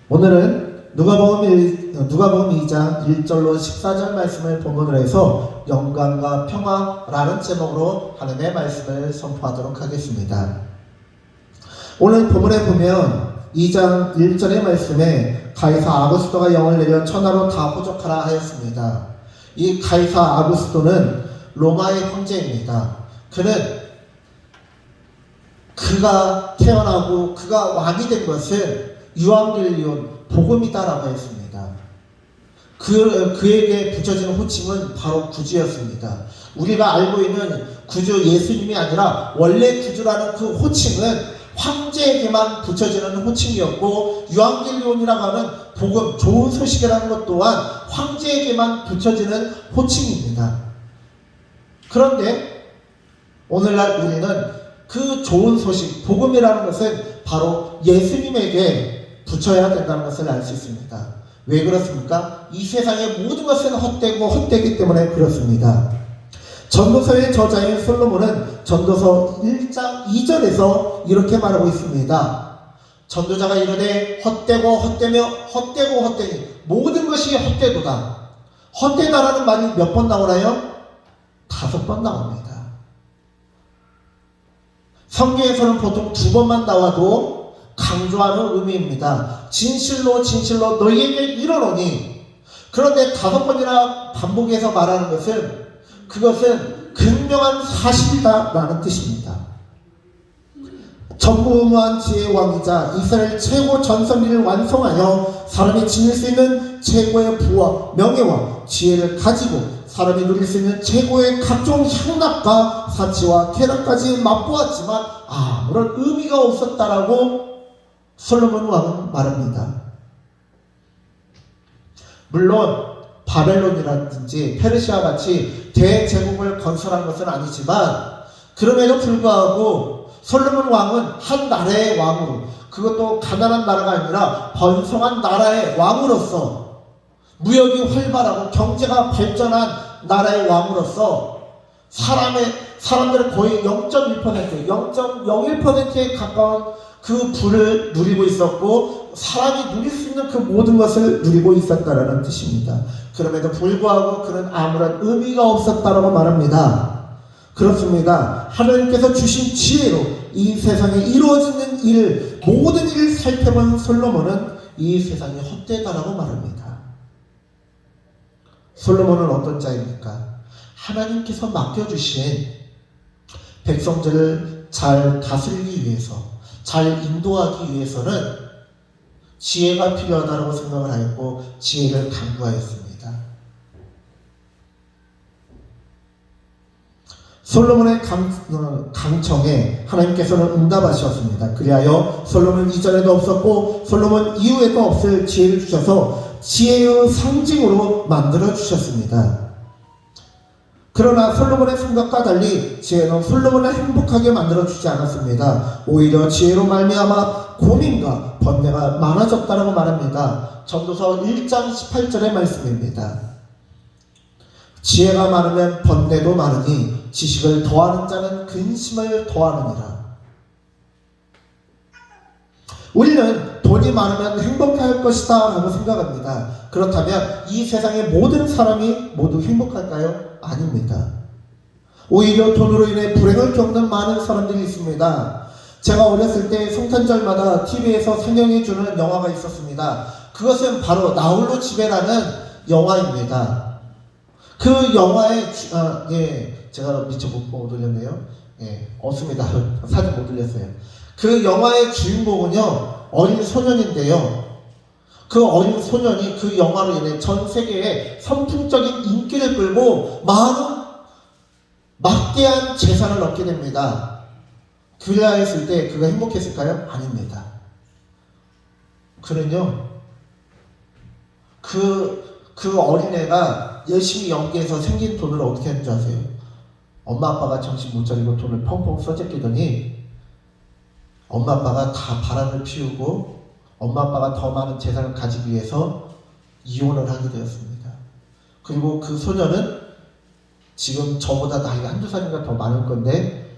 오늘은 누가복음 2장 1절로 14절 말씀을 본문으로 해서 영광과 평화라는 제목으로 하나님의 말씀을 선포하도록 하겠습니다. 오늘 본문에 보면 2장 1절의 말씀에 가이사 아구스토가 영을 내려 천하로 다 호적하라 하였습니다. 이 가이사 아구스토는 로마의 황제입니다. 그가 태어나고 그가 왕이 된 것은 유앙겔리온 복음이다라고 했습니다. 그에게 붙여진 호칭은 바로 구주였습니다. 우리가 알고 있는 구주 예수님이 아니라 원래 구주라는 그 호칭은 황제에게만 붙여지는 호칭이었고, 유앙겔리온이라고 하는 복음, 좋은 소식이라는 것 또한 황제에게만 붙여지는 호칭입니다. 그런데 오늘날 우리는 그 좋은 소식, 복음이라는 것은 바로 예수님에게 붙여야 된다는 것을 알 수 있습니다. 왜 그렇습니까? 이 세상의 모든 것은 헛되고 헛되기 때문에 그렇습니다. 전도서의 저자인 솔로몬은 전도서 1장 2절에서 이렇게 말하고 있습니다. 전도자가 이르되 헛되고 헛되며 헛되고 헛되니 모든 것이 헛되도다. 헛되다라는 말이 몇 번 나오나요? 5번 나옵니다. 성경에서는 보통 2번만 나와도 강조하는 의미입니다. 진실로 진실로 너희에게 이르노니. 그런데 5번이나 반복해서 말하는 것은 그것은 극명한 사실이다 라는 뜻입니다. 전무후무한 지혜의 왕이자 이스라엘 최고 전성기를 완성하여 사람이 지닐 수 있는 최고의 부와 명예와 지혜를 가지고 사람이 누릴 수 있는 최고의 각종 향락과 사치와 쾌락까지 맛보았지만 아무런 의미가 없었다라고 솔로몬 왕은 말합니다. 물론 바벨론이라든지 페르시아 같이 대제국을 건설한 것은 아니지만 그럼에도 불구하고 솔로몬 왕은 한 나라의 왕으로, 그것도 가난한 나라가 아니라 번성한 나라의 왕으로서, 무역이 활발하고 경제가 발전한 나라의 왕으로서 사람들은 거의 0.1%, 0.01%에 가까운 그 부를 누리고 있었고, 사람이 누릴 수 있는 그 모든 것을 누리고 있었다라는 뜻입니다. 그럼에도 불구하고 그는 아무런 의미가 없었다라고 말합니다. 그렇습니다. 하나님께서 주신 지혜로 이 세상에 이루어지는 일, 모든 일을 살펴본 솔로몬은 이 세상이 헛되다라고 말합니다. 솔로몬은 어떤 자입니까? 하나님께서 맡겨주신 백성들을 잘 다스리기 위해서, 잘 인도하기 위해서는 지혜가 필요하다고 생각을 하였고 지혜를 강구하였습니다. 솔로몬의 강청에 하나님께서는 응답하셨습니다. 그리하여 솔로몬 이전에도 없었고 솔로몬 이후에도 없을 지혜를 주셔서 지혜의 상징으로 만들어 주셨습니다. 그러나 솔로몬의 생각과 달리 지혜는 솔로몬을 행복하게 만들어주지 않았습니다. 오히려 지혜로 말미암아 고민과 번뇌가 많아졌다고 말합니다. 전도서 1장 18절의 말씀입니다. 지혜가 많으면 번뇌도 많으니 지식을 더하는 자는 근심을 더하느니라. 우리는 돈이 많으면 행복할 것이다 라고 생각합니다. 그렇다면 이 세상의 모든 사람이 모두 행복할까요? 아닙니다. 오히려 돈으로 인해 불행을 겪는 많은 사람들이 있습니다. 제가 어렸을 때 성탄절마다 TV에서 상영해주는 영화가 있었습니다. 그것은 바로 나홀로 집에라는 영화입니다. 그 영화의 제가 미처 못 올렸네요. 없습니다. 사진 못 올렸어요. 그 영화의 주인공은요, 어린 소년인데요. 그 어린 소년이 그 영화로 인해 전 세계에 선풍적인 인기를 끌고 많은 막대한 재산을 얻게 됩니다. 그래야 했을 때 그가 행복했을까요? 아닙니다. 그는요, 그 어린애가 열심히 연기해서 생긴 돈을 어떻게 하는 줄 아세요? 엄마 아빠가 정신 못 차리고 돈을 펑펑 써제끼더니 엄마 아빠가 다 바람을 피우고 엄마 아빠가 더 많은 재산을 가지기 위해서 이혼을 하게 되었습니다. 그리고 그 소녀는 지금 저보다 나이가 한두 살인가 더 많을 건데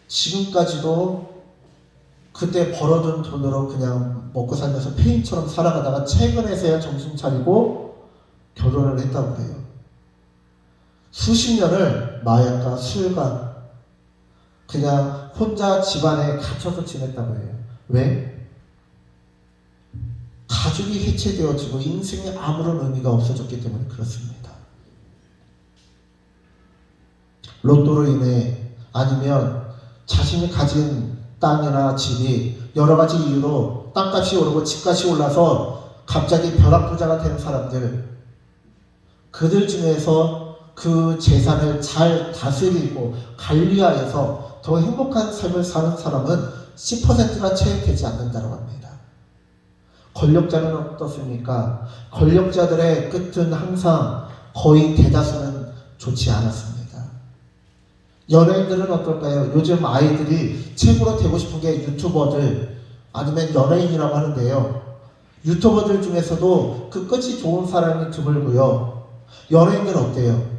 지금까지도 그때 벌어둔 돈으로 그냥 먹고 살면서 페인처럼 살아가다가 최근에서야 정신 차리고 결혼을 했다고 해요. 수십 년을 마약과 술과 그냥 혼자 집안에 갇혀서 지냈다고 해요. 왜? 가족이 해체되어지고 인생에 아무런 의미가 없어졌기 때문에 그렇습니다. 로또로 인해 아니면 자신이 가진 땅이나 집이 여러 가지 이유로 땅값이 오르고 집값이 올라서 갑자기 벼락부자가 된 사람들, 그들 중에서 그 재산을 잘 다스리고 관리하여서 더 행복한 삶을 사는 사람은 10%가 채 되지 않는다고 합니다. 권력자는 어떻습니까? 권력자들의 끝은 항상 거의 대다수는 좋지 않았습니다. 연예인들은 어떨까요? 요즘 아이들이 최고로 되고 싶은 게 유튜버들 아니면 연예인이라고 하는데요. 유튜버들 중에서도 그 끝이 좋은 사람이 드물고요. 연예인들 어때요?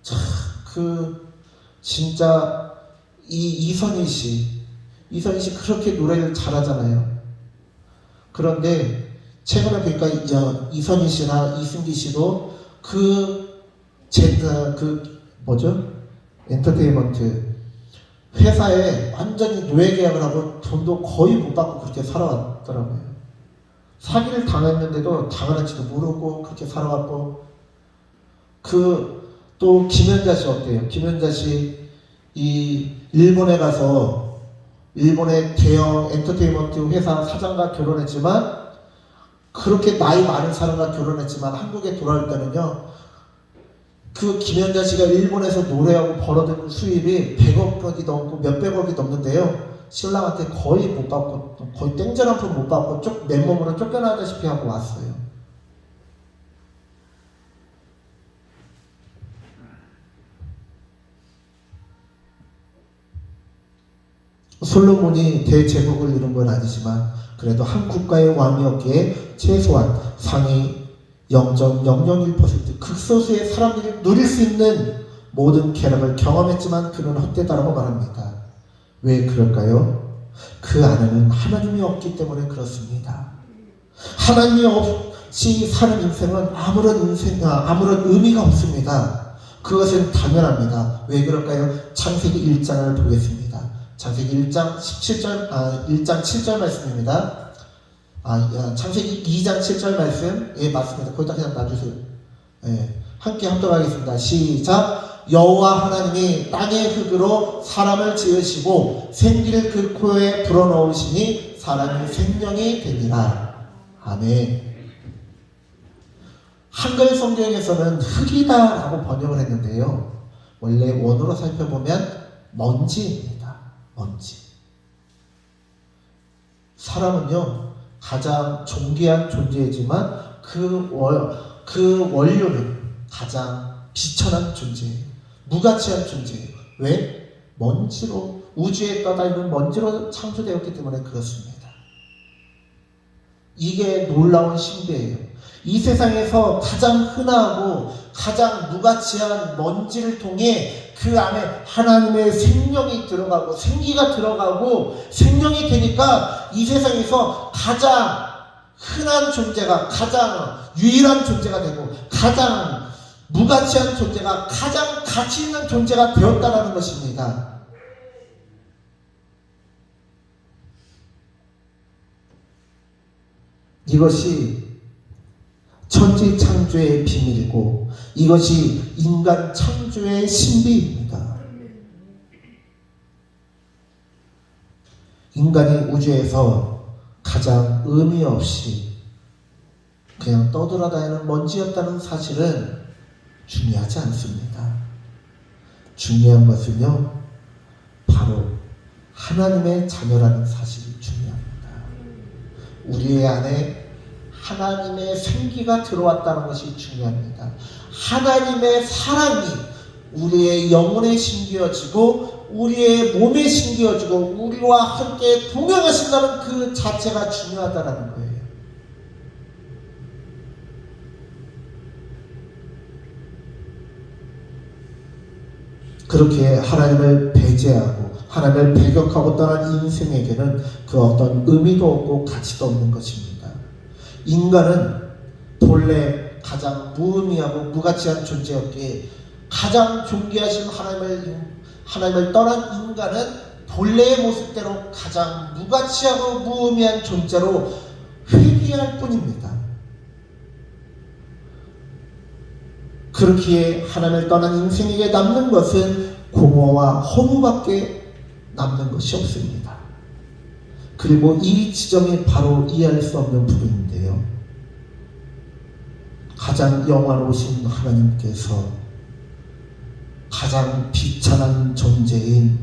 참, 진짜 이선희 씨 그렇게 노래를 잘하잖아요. 그런데 최근에 보니까 이선희 씨나 이승기 씨도 엔터테인먼트 회사에 완전히 노예 계약을 하고 돈도 거의 못 받고 그렇게 살아왔더라고요. 사기를 당했는데도 당하는지도 모르고 그렇게 살아왔고, 또 김연자 씨 어때요? 김연자 씨 이 일본에 가서 일본의 대형 엔터테인먼트 회사 사장과 결혼했지만, 그렇게 나이 많은 사람과 결혼했지만 한국에 돌아올 때는요, 그 김연자 씨가 일본에서 노래하고 벌어들인 수입이 100억이 넘고 몇백억이 넘는데요. 신랑한테 거의 못 받고, 거의 땡전 한 푼 못 받고 맨몸으로 쫓겨나다시피 하고 왔어요. 솔로몬이 대제국을 이룬 건 아니지만 그래도 한 국가의 왕이었기에 최소한 상위 0.001% 극소수의 사람들이 누릴 수 있는 모든 쾌락을 경험했지만 그는 헛되다라고 말합니다. 왜 그럴까요? 그 안에는 하나님이 없기 때문에 그렇습니다. 하나님이 없이 사는 인생은 아무런 의미가 없습니다. 그것은 당연합니다. 왜 그럴까요? 창세기 1장을 보겠습니다. 창세기 1장 7절 말씀입니다. 창세기 2장 7절 말씀. 예, 맞습니다. 거기다 그냥 놔주세요. 예, 함께 합독하겠습니다. 시작. 여호와 하나님이 땅의 흙으로 사람을 지으시고 생기를 그 코에 불어넣으시니 사람이 생명이 되니라. 아멘. 한글 성경에서는 흙이다라고 번역을 했는데요. 원래 원어로 살펴보면 먼지입니다. 먼지. 사람은요, 가장 존귀한 존재이지만 그 원료는 가장 비천한 존재예요. 무가치한 존재예요. 왜? 먼지로, 우주에 떠다니는 먼지로 창조되었기 때문에 그렇습니다. 이게 놀라운 신비예요. 이 세상에서 가장 흔하고 가장 무가치한 먼지를 통해 그 안에 하나님의 생명이 들어가고 생기가 들어가고 생명이 되니까 이 세상에서 가장 흔한 존재가 가장 유일한 존재가 되고 가장 무가치한 존재가 가장 가치 있는 존재가 되었다는 것입니다. 이것이 천지 창조의 비밀이고 이것이 인간 창조의 신비입니다. 인간이 우주에서 가장 의미 없이 그냥 떠돌아다니는 먼지였다는 사실은 중요하지 않습니다. 중요한 것은요, 바로 하나님의 자녀라는 사실이 중요합니다. 우리의 안에 하나님의 생기가 들어왔다는 것이 중요합니다. 하나님의 사랑이 우리의 영혼에 심겨지고 우리의 몸에 심겨지고 우리와 함께 동행하신다는 그 자체가 중요하다는 거예요. 그렇게 하나님을 배제하고 하나님을 배격하고 떠난 인생에게는 그 어떤 의미도 없고 가치도 없는 것입니다. 인간은 본래 가장 무의미하고 무가치한 존재였기에 가장 존귀하신 하나님을 떠난 인간은 본래의 모습대로 가장 무가치하고 무의미한 존재로 회귀할 뿐입니다. 그렇기에 하나님을 떠난 인생에게 남는 것은 공허와 허무밖에 남는 것이 없습니다. 그리고 이 지점이 바로 이해할 수 없는 부분인데요. 가장 영화로우신 하나님께서 가장 비참한 존재인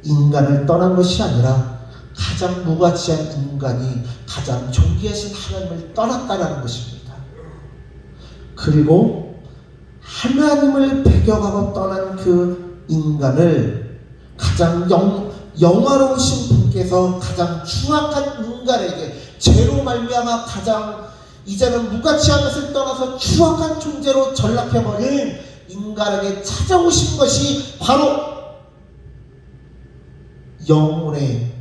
인간을 떠난 것이 아니라 가장 무가치한 인간이 가장 존귀하신 하나님을 떠났다는 것입니다. 그리고 하나님을 배격하고 떠난 그 인간을 가장 영화로우신 분께서 가장 추악한 인간에게 죄로 말미암아 가장 이제는 무가치한 것을 떠나서 추악한 존재로 전락해버린 인간에게 찾아오신 것이 바로 영혼의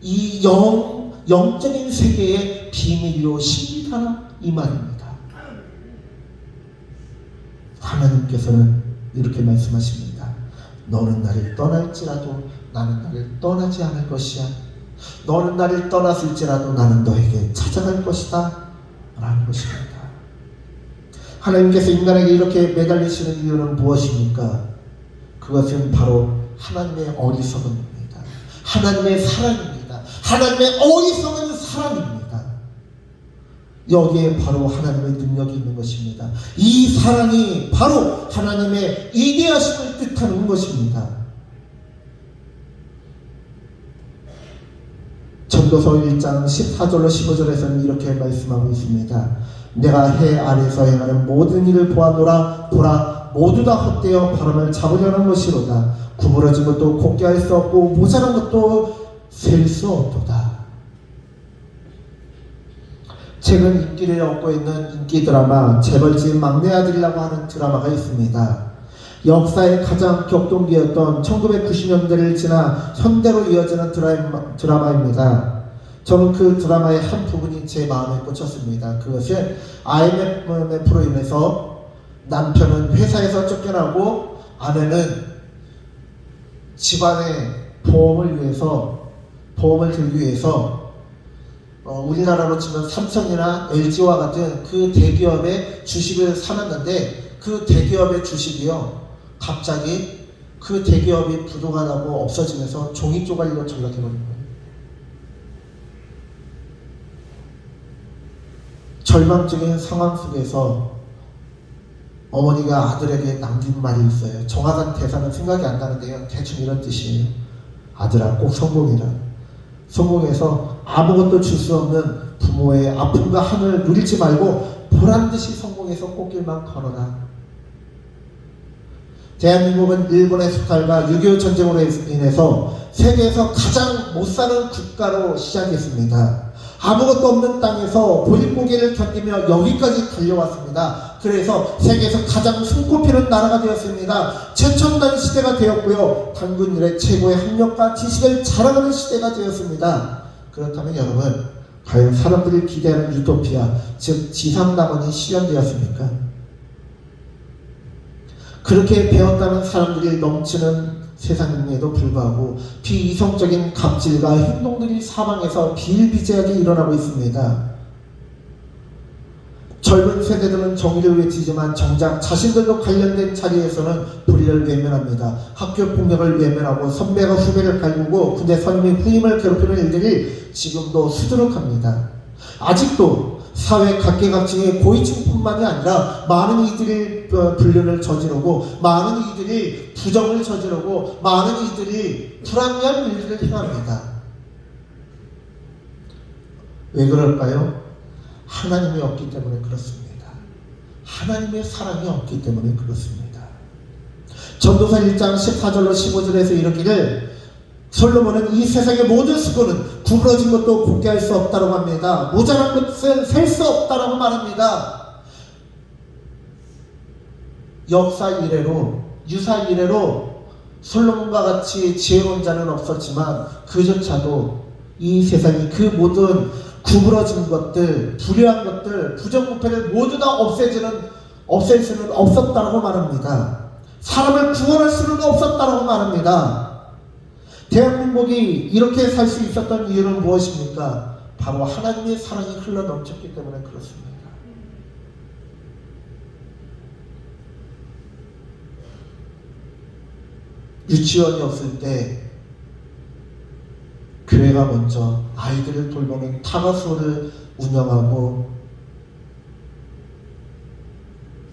이 영적인 세계의 비밀로 십니다 이 말입니다. 하나님께서는 이렇게 말씀하십니다. 너는 나를 떠날지라도 나는 나를 떠나지 않을 것이야. 너는 나를 떠났을지라도 나는 너에게 찾아갈 것이다 라는 것입니다. 하나님께서 인간에게 이렇게 매달리시는 이유는 무엇입니까? 그것은 바로 하나님의 어리석음입니다. 하나님의 사랑입니다. 하나님의 어리석은 사랑입니다. 여기에 바로 하나님의 능력이 있는 것입니다. 이 사랑이 바로 하나님의 이대하심을 뜻하는 것입니다. 전도서 1장 14절로 15절에서는 이렇게 말씀하고 있습니다. 내가 해 아래에서 행하는 모든 일을 보았노라. 보라, 모두 다 헛되어 바람을 잡으려는 것이로다. 구부러진 것도 곱게 할 수 없고 모자란 것도 셀 수 없도다. 최근 인기를 얻고 있는 인기 드라마 재벌집 막내 아들이라고 하는 드라마가 있습니다. 역사의 가장 격동기였던 1990년대를 지나 현대로 이어지는 드라마입니다. 저는 그 드라마의 한 부분이 제 마음에 꽂혔습니다. 그것은 IMF로 인해서 남편은 회사에서 쫓겨나고 아내는 집안의 보험을 들기 위해서 우리나라로 치면 삼성이나 LG와 같은 그 대기업의 주식을 사놨는데 그 대기업의 주식이요 갑자기 그 대기업이 부도가 나고 없어지면서 종이 쪼가리로 전락해버린 거예요. 절망적인 상황 속에서 어머니가 아들에게 남긴 말이 있어요. 정확한 대사는 생각이 안 나는데요. 대충 이런 뜻이에요. 아들아, 꼭 성공해라. 성공해서 아무것도 줄 수 없는 부모의 아픔과 한을 누리지 말고 보란듯이 성공해서 꽃길만 걸어라. 대한민국은 일본의 수탈과 6.25 전쟁으로 인해서 세계에서 가장 못사는 국가로 시작했습니다. 아무것도 없는 땅에서 보릿고개를 견디며 여기까지 달려왔습니다. 그래서 세계에서 가장 손꼽히는 나라가 되었습니다. 최첨단 시대가 되었고요. 당군 이래 최고의 학력과 지식을 자랑하는 시대가 되었습니다. 그렇다면 여러분, 과연 사람들이 기대하는 유토피아, 즉 지상낙원이 실현되었습니까? 그렇게 배웠다는 사람들이 넘치는 세상임에도 불구하고 비이성적인 갑질과 행동들이 사방에서 비일비재하게 일어나고 있습니다. 젊은 세대들은 정의를 외치지만 정작 자신들도 관련된 자리에서는 불의를 외면합니다. 학교 폭력을 외면하고 선배가 후배를 갈구고 군대 선임이 후임을 괴롭히는 일들이 지금도 수두룩합니다. 아직도 사회 각계각층의 고위층뿐만이 아니라 많은 이들이 불륜을 저지르고 많은 이들이 부정을 저지르고 많은 이들이 불합리한 일들을 행합니다. 왜 그럴까요? 하나님이 없기 때문에 그렇습니다. 하나님의 사랑이 없기 때문에 그렇습니다. 전도서 1장 14절로 15절에서 이르기를 솔로몬은 이 세상의 모든 수고는 구부러진 것도 곱게 할 수 없다고 합니다. 모자란 것은 셀 수 없다고 말합니다. 역사 이래로 유사 이래로 솔로몬과 같이 지혜로운 자는 없었지만 그조차도 이 세상이 그 모든 구부러진 것들, 불의한 것들, 부정부패를 모두 다 없앨 수는 없었다고 말합니다. 사람을 구원할 수는 없었다고 말합니다. 대한민국이 이렇게 살 수 있었던 이유는 무엇입니까? 바로 하나님의 사랑이 흘러 넘쳤기 때문에 그렇습니다. 유치원이 없을 때 교회가 먼저 아이들을 돌보는 타가수를 운영하고,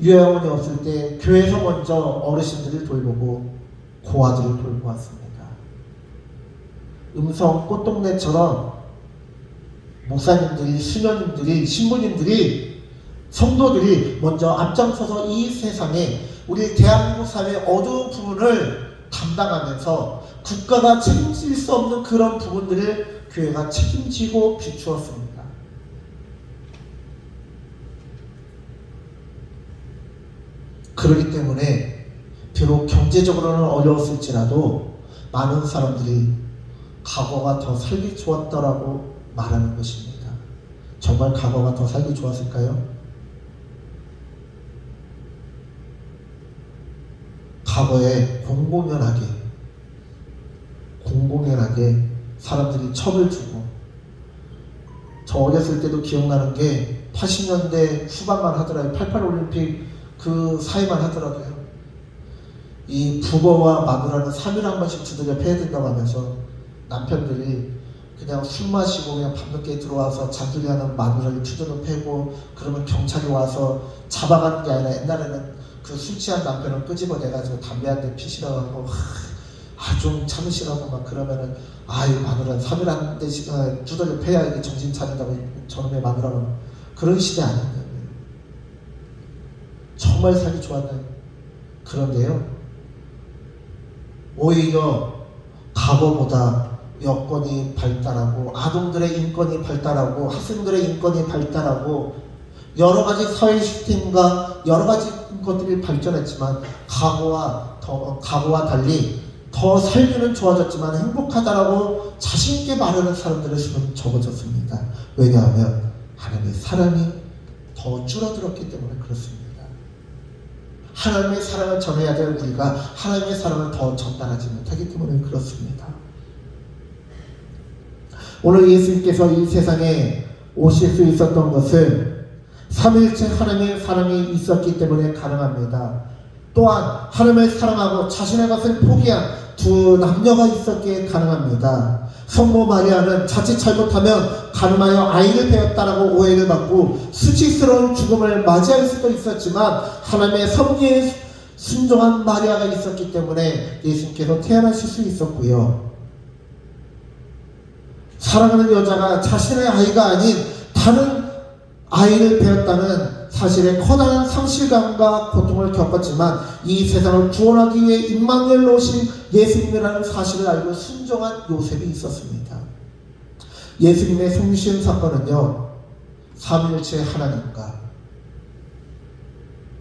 요양원이 없을 때 교회에서 먼저 어르신들을 돌보고 고아들을 돌보았습니다. 음성 꽃동네처럼 목사님들이, 수녀님들이, 신부님들이, 성도들이 먼저 앞장서서 이 세상에 우리 대한민국 사회의 어두운 부분을 담당하면서 국가가 책임질 수 없는 그런 부분들을 교회가 책임지고 비추었습니다. 그렇기 때문에 비록 경제적으로는 어려웠을지라도 많은 사람들이 과거가 더 살기 좋았다라고 말하는 것입니다. 정말 과거가 더 살기 좋았을까요? 과거에 공공연하게 사람들이 첩을 주고, 저 어렸을 때도 기억나는 게 80년대 후반만 하더라도 88 올림픽 그 사이만 하더라도요, 이 부모와 마누라는 3일에 한 번씩 두들겨 패야 된다고 하면서 남편들이 그냥 술 마시고 그냥 밤늦게 들어와서 잔소리하는 마누라를 두들겨 패고, 그러면 경찰이 와서 잡아가는 게 아니라 옛날에는 그 술 취한 남편을 끄집어내가지고 담배 한 대 피시라고 하고, 좀 참으시라고 막 그러면은, 이 마누라는 3일 한 대씩 두들겨 패야 이게 정신 차린다고 저놈의 마누라는. 그런 시대 아닌가요? 정말 살기 좋았나요? 그런데요, 오히려 과거보다 여건이 발달하고, 아동들의 인권이 발달하고, 학생들의 인권이 발달하고, 여러 가지 사회 시스템과 여러 가지 것들이 발전했지만 과거와 달리 더 살기는 좋아졌지만 행복하다라고 자신있게 말하는 사람들의 수는 적어졌습니다. 왜냐하면 하나님의 사랑이 더 줄어들었기 때문에 그렇습니다. 하나님의 사랑을 전해야 될 우리가 하나님의 사랑을 더 전달하지 못하기 때문에 그렇습니다. 오늘 예수님께서 이 세상에 오실 수 있었던 것은 삼위일체 하나님의 사랑이 있었기 때문에 가능합니다. 또한 하나님을 사랑하고 자신의 것을 포기한 두 남녀가 있었기에 가능합니다. 성모 마리아는 자칫 잘못하면 가늠하여 아이를 배었다라고 오해를 받고 수치스러운 죽음을 맞이할 수도 있었지만, 하나님의 섭리에 순종한 마리아가 있었기 때문에 예수님께서 태어나실 수 있었고요. 사랑하는 여자가 자신의 아이가 아닌 다른 아이를 배웠다는 사실에 커다란 상실감과 고통을 겪었지만, 이 세상을 구원하기 위해 임마누엘로 오신 예수님이라는 사실을 알고 순종한 요셉이 있었습니다. 예수님의 성신 사건은요, 삼위일체 하나님과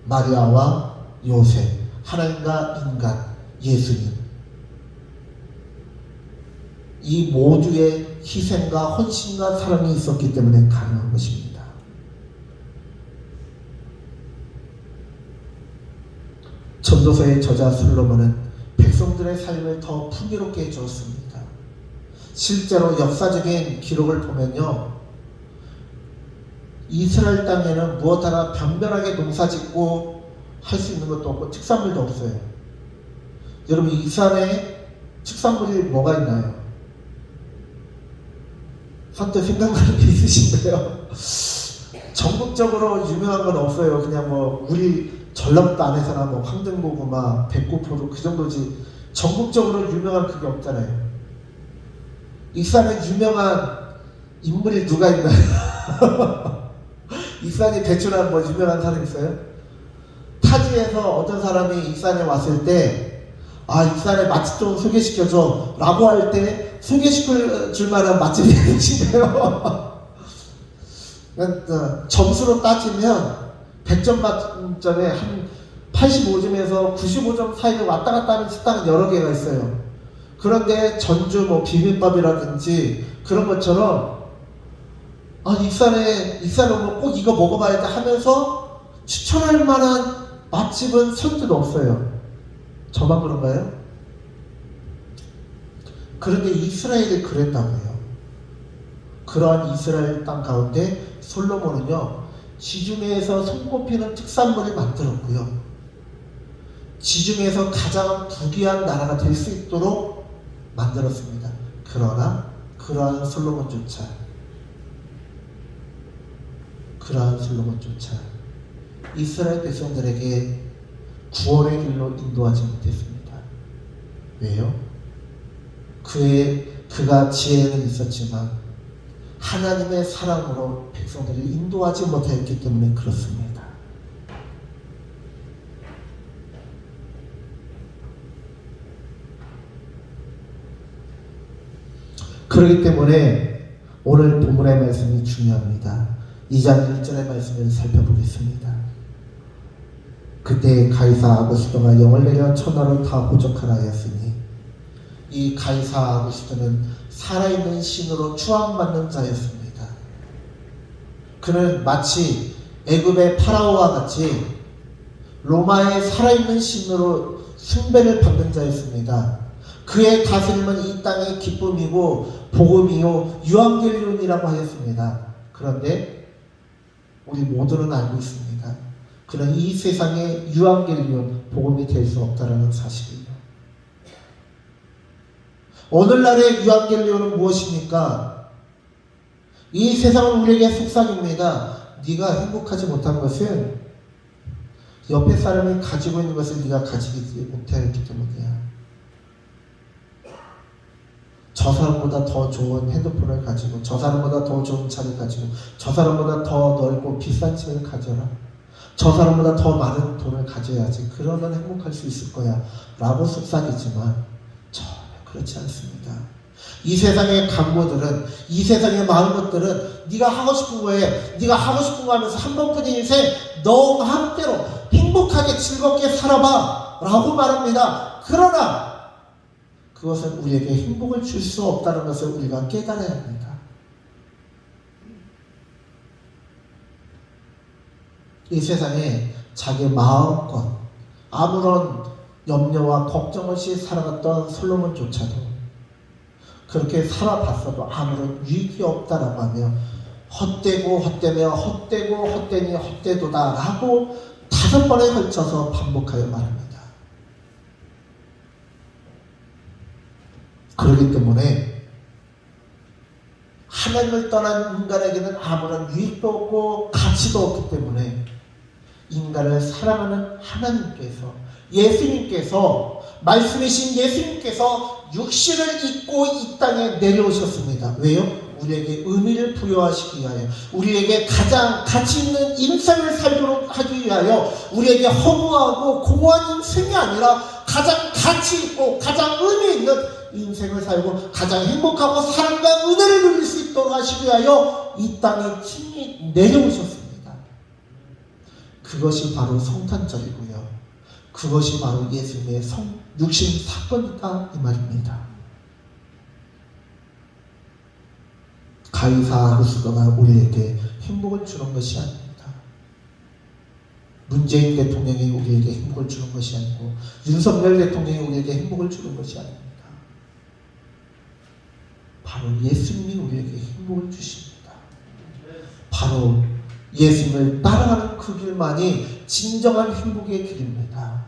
마리아와 요셉, 하나님과 인간 예수님, 이 모두의 희생과 헌신과 사랑이 있었기 때문에 가능한 것입니다. 전도서의 저자 솔로몬은 백성들의 삶을 더 풍요롭게 해주었습니다. 실제로 역사적인 기록을 보면요, 이스라엘 땅에는 무엇 하나 변변하게 농사짓고 할 수 있는 것도 없고 특산물도 없어요. 여러분, 이스라엘에 특산물이 뭐가 있나요? 선뜻 생각나는 게 있으신가요? 전국적으로 유명한 건 없어요. 그냥 우리 전라북도 안에서나 황등고구마, 백구포도 그 정도지, 전국적으로 유명한 그게 없잖아요. 익산에 유명한 인물이 누가 있나요? 익산이 배출한 유명한 사람 있어요? 타지에서 어떤 사람이 익산에 왔을 때, 익산에 맛집 좀 소개시켜줘 라고 할 때 소개시킬 줄 만한 맛집이 계신가요? 점수로 따지면 100점 만점에 한 85점에서 95점 사이를 왔다 갔다 하는 식당은 여러 개가 있어요. 그런데 전주 뭐 비빔밥이라든지 그런 것처럼 익산에 오면 꼭 이거 먹어봐야 돼 하면서 추천할 만한 맛집은 선뜻 없어요. 저만 그런가요? 그런데 이스라엘이 그랬다고요. 그러한 이스라엘 땅 가운데 솔로몬은요, 지중해에서 손꼽히는 특산물을 만들었고요. 지중해에서 가장 부귀한 나라가 될 수 있도록 만들었습니다. 그러나 그러한 솔로몬조차 이스라엘 백성들에게 구원의 길로 인도하지 못했습니다. 왜요? 그가 지혜는 있었지만 하나님의 사랑으로 백성들을 인도하지 못하였기 때문에 그렇습니다. 그렇기 때문에 오늘 본문의 말씀이 중요합니다. 2장 1절의 말씀을 살펴보겠습니다. 그때 가이사 아구스도가 영을 내려 천하로 다 호적하라 하였으니, 이 가이사 아구스도는 살아있는 신으로 추앙받는 자였습니다. 그는 마치 애굽의 파라오와 같이 로마의 살아있는 신으로 숭배를 받는 자였습니다. 그의 다스림은 이 땅의 기쁨이고 복음이요 유앙겔리온이라고 하였습니다. 그런데 우리 모두는 알고 있습니다. 그는 이 세상의 유앙겔리온, 복음이 될 수 없다는 사실이에요. 오늘날의 유앙겔리온은 무엇입니까? 이 세상은 우리에게 속삭입니다. 네가 행복하지 못한 것은 옆에 사람이 가지고 있는 것을 네가 가지지 못했기 때문이야. 저 사람보다 더 좋은 핸드폰을 가지고, 저 사람보다 더 좋은 차를 가지고, 저 사람보다 더 넓고 비싼 집을 가져라. 저 사람보다 더 많은 돈을 가져야지. 그러면 행복할 수 있을 거야. 라고 속삭이지만 전혀 그렇지 않습니다. 이 세상의 강보들은, 이 세상의 많은 것들은 네가 하고 싶은 거에, 네가 하고 싶은 거 하면서 한 번뿐인 인생 너 마음대로 행복하게 즐겁게 살아봐 라고 말합니다. 그러나 그것은 우리에게 행복을 줄 수 없다는 것을 우리가 깨달아야 합니다. 이 세상에 자기 마음껏 아무런 염려와 걱정 없이 살아갔던 솔로몬조차도 그렇게 살아봤어도 아무런 유익이 없다라고 하며 헛되고 헛되며 헛되고 헛되니 헛되도다 라고 5번에 걸쳐서 반복하여 말합니다. 그렇기 때문에 하나님을 떠난 인간에게는 아무런 유익도 없고 가치도 없기 때문에 인간을 사랑하는 하나님께서, 예수님께서, 말씀이신 예수님께서 육신을 입고 이 땅에 내려오셨습니다. 왜요? 우리에게 의미를 부여하시기 위하여, 우리에게 가장 가치 있는 인생을 살도록 하기 위하여, 우리에게 허무하고 공허한 인생이 아니라 가장 가치 있고 가장 의미 있는 인생을 살고 가장 행복하고 사랑과 은혜를 누릴 수 있도록 하시기 위하여 이 땅에 친히 내려오셨습니다. 그것이 바로 성탄절이고요. 그것이 바로 예수님의 육신 사건이다 이 말입니다. 가이사 아구스도가 우리에게 행복을 주는 것이 아닙니다. 문재인 대통령이 우리에게 행복을 주는 것이 아니고 윤석열 대통령이 우리에게 행복을 주는 것이 아닙니다. 바로 예수님이 우리에게 행복을 주십니다. 바로 예수님을 따라가는 그 길만이 진정한 행복의 길입니다.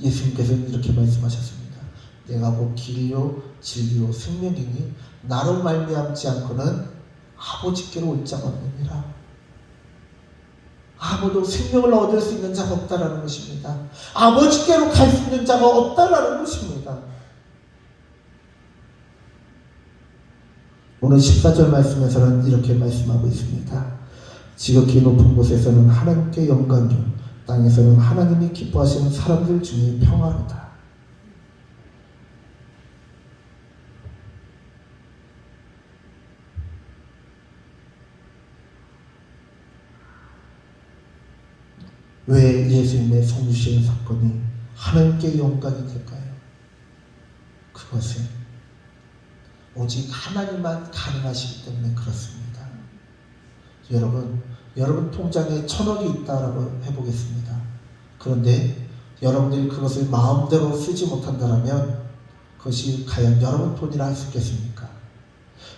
예수님께서는 이렇게 말씀하셨습니다. 내가 곧 길이요 진리요 생명이니 나로 말미암지 않고는 아버지께로 올 자가 없느니라. 아무도 생명을 얻을 수 있는 자가 없다라는 것입니다. 아버지께로 갈 수 있는 자가 없다라는 것입니다. 오늘 14절 말씀에서는 이렇게 말씀하고 있습니다. 지극히 높은 곳에서는 하나님께 영광이요 땅에서는 하나님이 기뻐하시는 사람들 중에 평화로다. 왜 예수님의 성육신 사건이 하나님께 영광이 될까요? 그것은 오직 하나님만 가능하시기 때문에 그렇습니다. 여러분 통장에 1,000억이 있다라고 해보겠습니다. 그런데 여러분들이 그것을 마음대로 쓰지 못한다면 그것이 과연 여러분 돈이라 할 수 있겠습니까?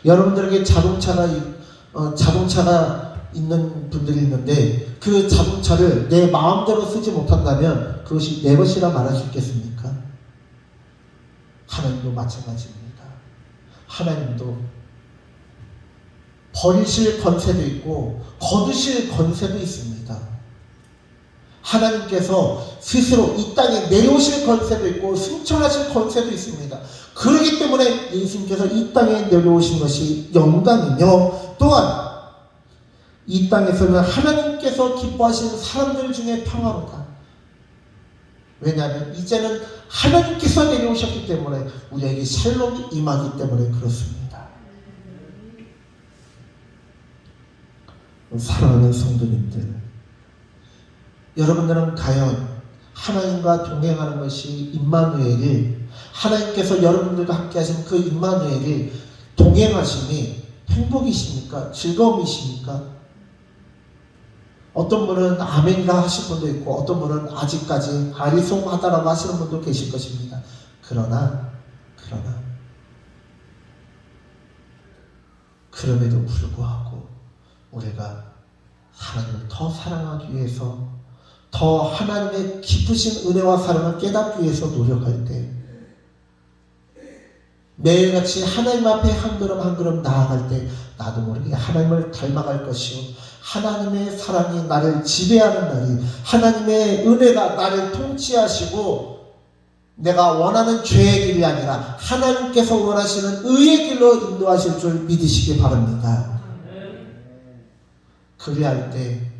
여러분들에게 자동차가 있는 분들이 있는데 그 자동차를 내 마음대로 쓰지 못한다면 그것이 내 것이라 말할 수 있겠습니까? 하나님도 마찬가지입니다. 하나님도 버리실 권세도 있고 거두실 권세도 있습니다. 하나님께서 스스로 이 땅에 내려오실 권세도 있고 승천하실 권세도 있습니다. 그렇기 때문에 예수님께서 이 땅에 내려오신 것이 영광이며 또한 이 땅에서는 하나님께서 기뻐하시는 사람들 중에 평화로다. 왜냐하면 이제는 하나님께서 내려오셨기 때문에 우리에게 샬롬이 임하기 때문에 그렇습니다. 사랑하는 성도님들, 여러분들은 과연 하나님과 동행하는 것이 임마누엘이 하나님께서 여러분들과 함께 하신 그 임마누엘이 동행하심이 행복이십니까? 즐거움이십니까? 어떤 분은 아멘이라 하실 분도 있고 어떤 분은 아직까지 아리송하다라고 하시는 분도 계실 것입니다. 그러나 그럼에도 불구하고 우리가 하나님을 더 사랑하기 위해서 더 하나님의 깊으신 은혜와 사랑을 깨닫기 위해서 노력할 때 매일같이 하나님 앞에 한 걸음 한 걸음 나아갈 때 나도 모르게 하나님을 닮아갈 것이요 하나님의 사랑이 나를 지배하는 날이 하나님의 은혜가 나를 통치하시고 내가 원하는 죄의 길이 아니라 하나님께서 원하시는 의의 길로 인도하실 줄 믿으시기 바랍니다. 그리할 때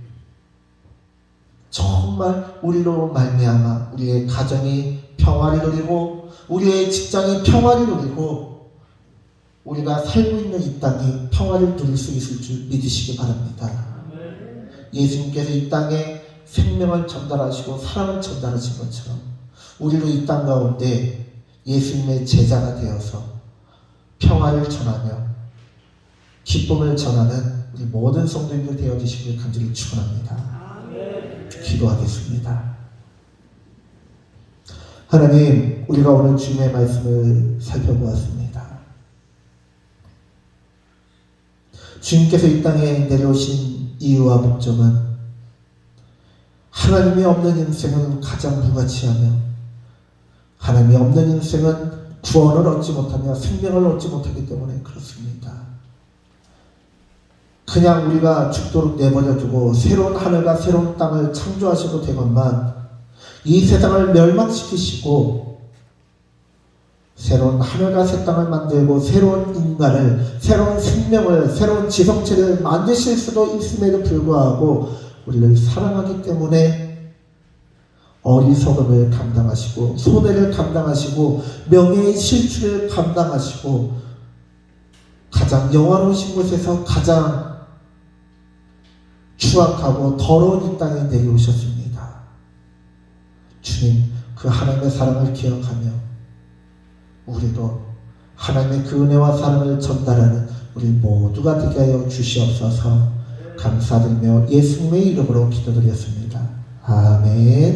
정말 우리로 말미암아 우리의 가정이 평화를 누리고 우리의 직장이 평화를 누리고 우리가 살고 있는 이 땅이 평화를 누릴 수 있을 줄 믿으시기 바랍니다. 예수님께서 이 땅에 생명을 전달하시고 사랑을 전달하신 것처럼 우리도 이 땅 가운데 예수님의 제자가 되어서 평화를 전하며 기쁨을 전하는 우리 모든 성도님들 되어주시길 간절히 축원합니다. 기도하겠습니다. 하나님, 우리가 오늘 주님의 말씀을 살펴보았습니다. 주님께서 이 땅에 내려오신 이유와 목적은 하나님이 없는 인생은 가장 무가치하며 하나님이 없는 인생은 구원을 얻지 못하며 생명을 얻지 못하기 때문에 그렇습니다. 그냥 우리가 죽도록 내버려두고 새로운 하늘과 새로운 땅을 창조하셔도 되건만 이 세상을 멸망시키시고 새로운 하늘과 새 땅을 만들고 새로운 인간을, 새로운 생명을, 새로운 지성체를 만드실 수도 있음에도 불구하고 우리를 사랑하기 때문에 어리석음을 감당하시고 손해를 감당하시고 명예의 실추를 감당하시고 가장 영화로우신 곳에서 가장 추악하고 더러운 이 땅에 내려오셨습니다. 주님, 그 하나님의 사랑을 기억하며 우리도 하나님의 그 은혜와 사랑을 전달하는 우리 모두가 되게 하여 주시옵소서. 감사드리며 예수님의 이름으로 기도드렸습니다. 아멘.